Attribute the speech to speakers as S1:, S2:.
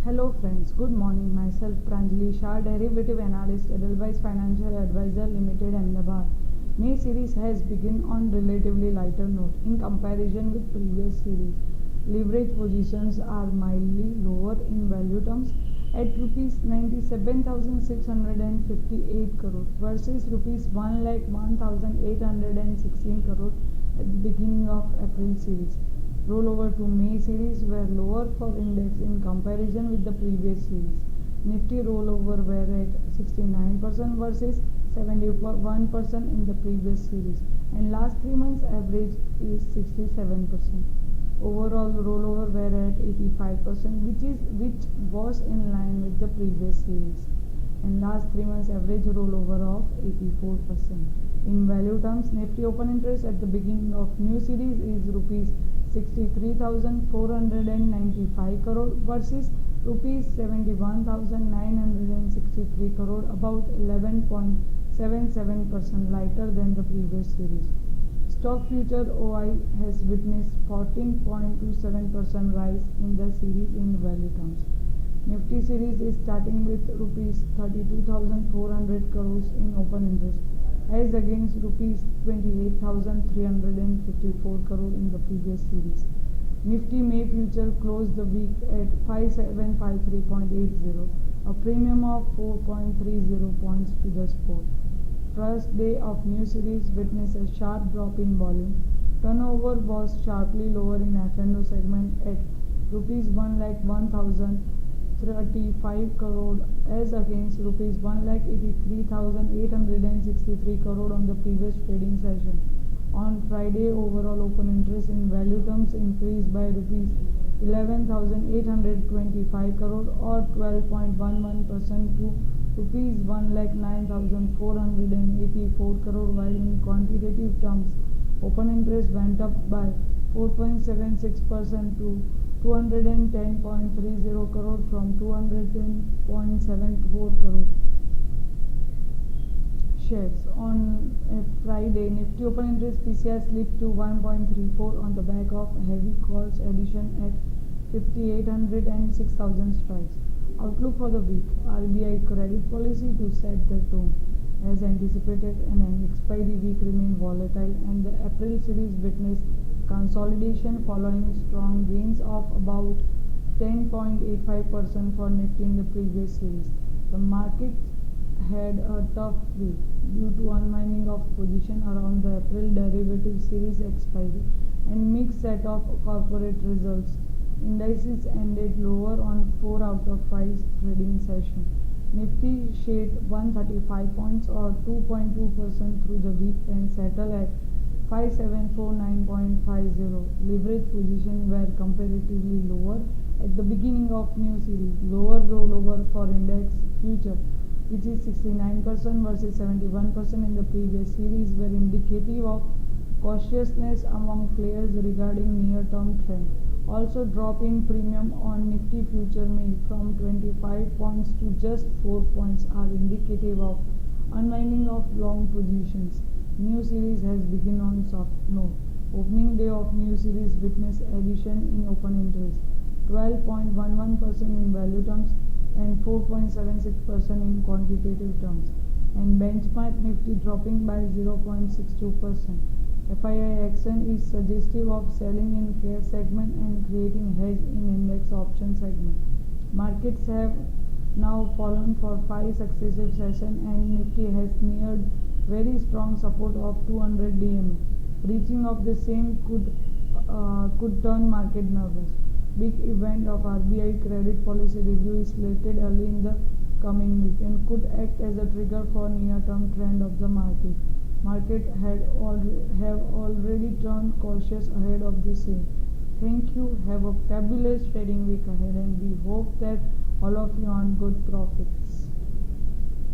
S1: Hello friends, good morning. Myself Pranjali Shah, derivative analyst, Edelweiss Financial Advisor Limited, Ahmedabad. May series has begun on relatively lighter note in comparison with previous series. Leverage positions are mildly lower in value terms at rupees 97,658 crore versus rupees 1,01,816 crore at the beginning of April series. Rollover to May series were lower for index in comparison with the previous series. Nifty rollover were at 69% versus 71% in the previous series, and last 3 months average is 67%. Overall rollover were at 85%, which was in line with the previous series, and last 3 months average rollover of 84%. In value terms, Nifty open interest at the beginning of new series is rupees 63,495 crore versus rupees 71,963 crore, about 11.77% lighter than the previous series. Stock future OI has witnessed 14.27% rise in the series in value terms. Nifty series is starting with rupees 32,400 crores in open interest as against rupees 28,354 crore in the previous series. Nifty May future closed the week at 5753.80, a premium of 4.30 points to the spot. First day of new series witnessed a sharp drop in volume. Turnover was sharply lower in F&O segment at rupees 1,01,035 crore as against rupees 1,83,863 crore on the previous trading session. On Friday, overall open interest in value terms increased by rupees 11,825 crore or 12.11% to rupees 1,09,484 crore, while in quantitative terms, open interest went up by 4.76% to 210.30 crore from 210.74 crore shares. On Friday, Nifty open interest PCI slipped to 1.34 on the back of heavy calls addition at 5,800 and 6,000 strikes. Outlook for the week: RBI credit policy to set the tone. As anticipated, an expiry week remained volatile, and the April series witnessed consolidation following strong gains of about 10.85% for Nifty in the previous series. The market had a tough week due to unwinding of position around the April derivative series expiry and mixed set of corporate results. Indices ended lower on 4 out of 5 trading sessions. Nifty shed 135 points or 2.2% through the week and settled at 5749.50. Leverage positions were comparatively lower at the beginning of new series. Lower rollover for index future, which is 69% versus 71% in the previous series, were indicative of cautiousness among players regarding near-term trend. Also, drop in premium on Nifty future May from 25 points to just 4 points are indicative of unwinding of long positions. New series has begun on soft note. Opening day of new series witnessed addition in open interest, 12.11% in value terms and 4.76% in quantitative terms, and benchmark Nifty dropping by 0.62%. FII action is suggestive of selling in cash segment and creating hedge in index option segment. Markets have now fallen for 5 successive sessions, and Nifty has neared very strong support of 200 DMA. Breaching of the same could turn market nervous. Big event of RBI credit policy review is slated early in the coming week and could act as a trigger for near-term trend of the market. Market have already turned cautious ahead of the same. Thank you. Have a fabulous trading week ahead, and we hope that all of you earn good profits.